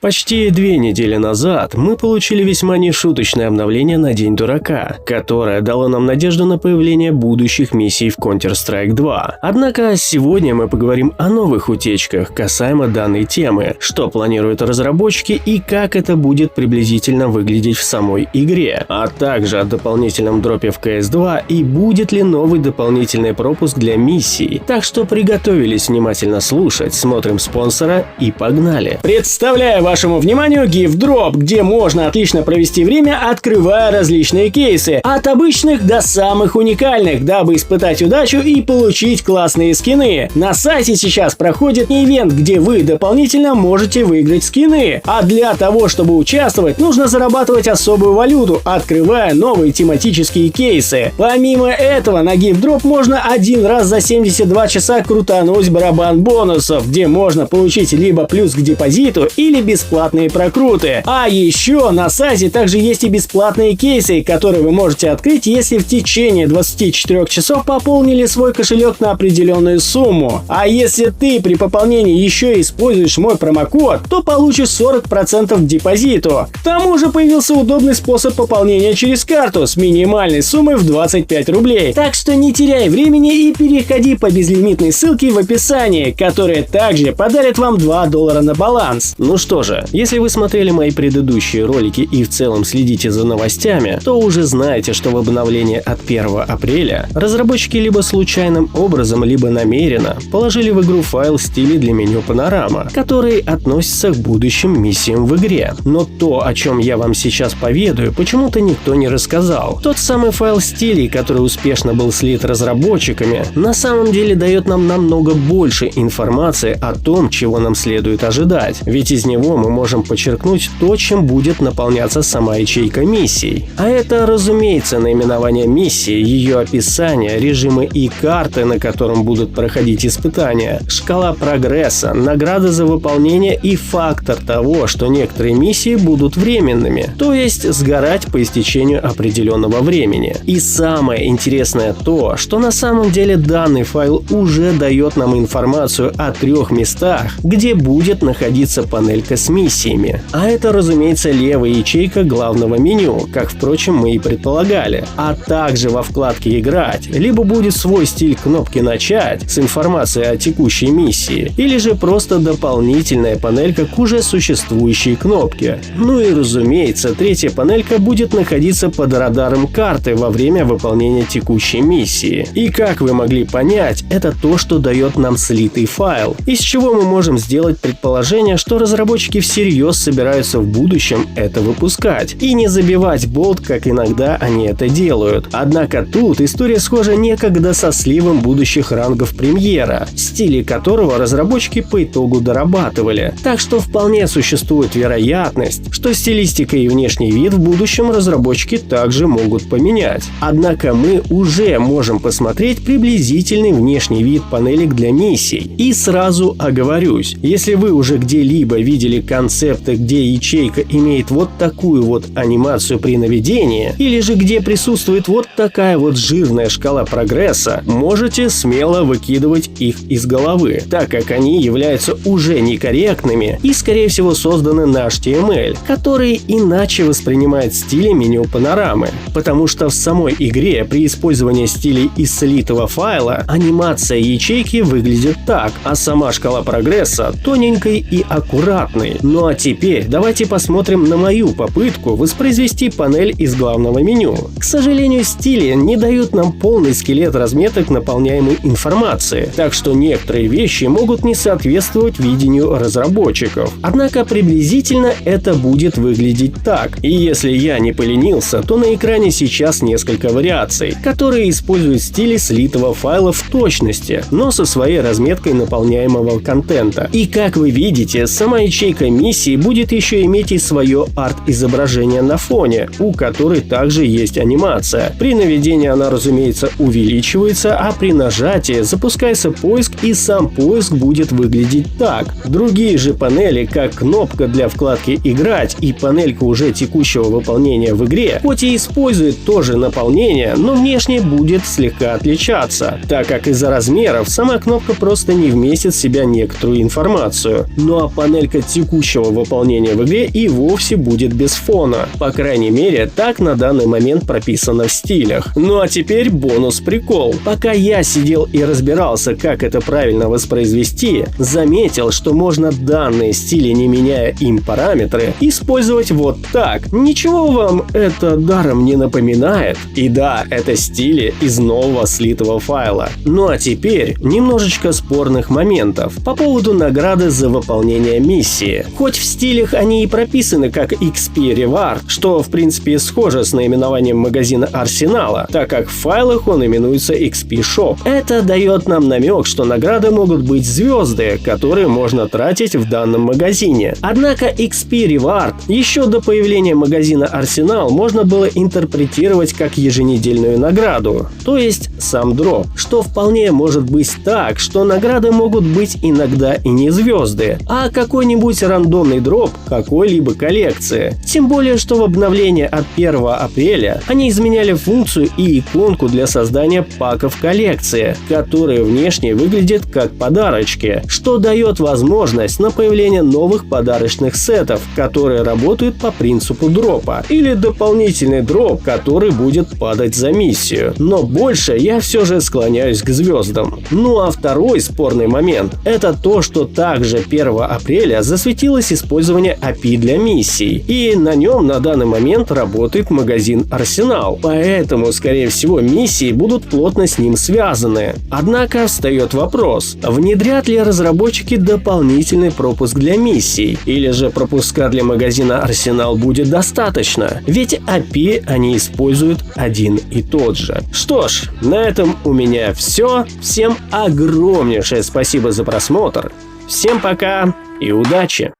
Почти 2 недели назад мы получили весьма нешуточное обновление на День Дурака, которое дало нам надежду на появление будущих миссий в Counter-Strike 2. Однако сегодня мы поговорим о новых утечках касаемо данной темы, что планируют разработчики и как это будет приблизительно выглядеть в самой игре, а также о дополнительном дропе в CS2 и будет ли новый дополнительный пропуск для миссий. Так что приготовились внимательно слушать, смотрим спонсора и погнали. Представляю вашему вниманию GiftDrop, где можно отлично провести время, открывая различные кейсы, от обычных до самых уникальных, дабы испытать удачу и получить классные скины. На сайте сейчас проходит ивент, где вы дополнительно можете выиграть скины, а для того, чтобы участвовать, нужно зарабатывать особую валюту, открывая новые тематические кейсы. Помимо этого, на GiftDrop можно один раз за 72 часа крутануть барабан бонусов, где можно получить либо плюс к депозиту или бесплатные прокруты. А еще на сайте также есть и бесплатные кейсы, которые вы можете открыть, если в течение 24 часов пополнили свой кошелек на определенную сумму. А если ты при пополнении еще и используешь мой промокод, то получишь 40% к депозиту. К тому же появился удобный способ пополнения через карту с минимальной суммой в 25 рублей. Так что не теряй времени и переходи по безлимитной ссылке в описании, которая также подарит вам $2 на баланс. Ну что же, если вы смотрели мои предыдущие ролики и в целом следите за новостями, то уже знаете, что в обновлении от 1 апреля разработчики либо случайным образом, либо намеренно положили в игру файл стилей для меню Панорама, который относится к будущим миссиям в игре. Но то, о чем я вам сейчас поведаю, почему-то никто не рассказал. Тот самый файл стилей, который успешно был слит разработчиками, на самом деле дает нам намного больше информации о том, чего нам следует ожидать. Ведь из него мы можем подчеркнуть то, чем будет наполняться сама ячейка миссий. А это, разумеется, наименование миссии, ее описание, режимы и карты, на котором будут проходить испытания, шкала прогресса, награды за выполнение и фактор того, что некоторые миссии будут временными, то есть сгорать по истечению определенного времени. И самое интересное то, что на самом деле данный файл уже дает нам информацию о 3 местах, где будет находиться панелька с миссиями. А это, разумеется, левая ячейка главного меню, как, впрочем, мы и предполагали. А также во вкладке «Играть» либо будет свой стиль кнопки «Начать» с информацией о текущей миссии, или же просто дополнительная панелька к уже существующей кнопке. Ну и, разумеется, третья панелька будет находиться под радаром карты во время выполнения текущей миссии. И как вы могли понять, это то, что дает нам слитый файл, из чего мы можем сделать предположение, что разработчики всерьез собираются в будущем это выпускать и не забивать болт, как иногда они это делают. Однако тут история схожа некогда со сливом будущих рангов премьера, в стиле которого разработчики по итогу дорабатывали. Так что вполне существует вероятность, что стилистика и внешний вид в будущем разработчики также могут поменять. Однако мы уже можем посмотреть приблизительный внешний вид панелек для миссий. И сразу оговорюсь, если вы уже где-либо видели концепты, где ячейка имеет вот такую вот анимацию при наведении, или же где присутствует вот такая вот жирная шкала прогресса, можете смело выкидывать их из головы, так как они являются уже некорректными и, скорее всего, созданы на HTML, который иначе воспринимает стили меню Панорамы, потому что в самой игре при использовании стилей из слитого файла анимация ячейки выглядит так, а сама шкала прогресса тоненькой и аккуратной. Ну а теперь давайте посмотрим на мою попытку воспроизвести панель из главного меню. К сожалению, стили не дают нам полный скелет разметок наполняемой информации, так что некоторые вещи могут не соответствовать видению разработчиков. Однако приблизительно это будет выглядеть так. И если я не поленился, то на экране сейчас несколько вариаций, которые используют стили слитого файла в точности, но со своей разметкой наполняемого контента. И как вы видите, сама ячейка миссии будет еще иметь и свое арт-изображение на фоне, у которой также есть анимация. При наведении она, разумеется, увеличивается, а при нажатии запускается поиск, и сам поиск будет выглядеть так. Другие же панели, как кнопка для вкладки «Играть» и панелька уже текущего выполнения в игре, хоть и используют тоже наполнение, но внешне будет слегка отличаться, так как из-за размеров сама кнопка просто не вместит в себя некоторую информацию. Ну а панелька текущего текущего выполнения в игре и вовсе будет без фона. По крайней мере, так на данный момент прописано в стилях. Ну а теперь бонус-прикол. Пока я сидел и разбирался, как это правильно воспроизвести, заметил, что можно данные стили, не меняя им параметры, использовать вот так. Ничего вам это даром не напоминает? И да, это стили из нового слитого файла. Ну а теперь немножечко спорных моментов по поводу награды за выполнение миссии. Хоть в стилях они и прописаны как XP Reward, что в принципе схоже с наименованием магазина Арсенала, так как в файлах он именуется XP Shop. Это дает нам намек, что награды могут быть звезды, которые можно тратить в данном магазине. Однако XP Reward еще до появления магазина Арсенал можно было интерпретировать как еженедельную награду, то есть сам дроп, что вполне может быть так, что награды могут быть иногда и не звезды, а какой-нибудь рандомный дроп какой-либо коллекции. Тем более, что в обновлении от 1 апреля они изменяли функцию и иконку для создания паков коллекции, которые внешне выглядят как подарочки, что дает возможность на появление новых подарочных сетов, которые работают по принципу дропа, или дополнительный дроп, который будет падать за миссию. Но больше я все же склоняюсь к звездам. Ну а второй спорный момент — это то, что также 1 апреля засветилось использование API для миссий, и на нем на данный момент работает магазин Арсенал, поэтому, скорее всего, миссии будут плотно с ним связаны. Однако встает вопрос, внедрят ли разработчики дополнительный пропуск для миссий, или же пропуска для магазина Арсенал будет достаточно, ведь API они используют один и тот же. Что ж, на этом у меня все. Всем огромнейшее спасибо за просмотр. Всем пока и удачи!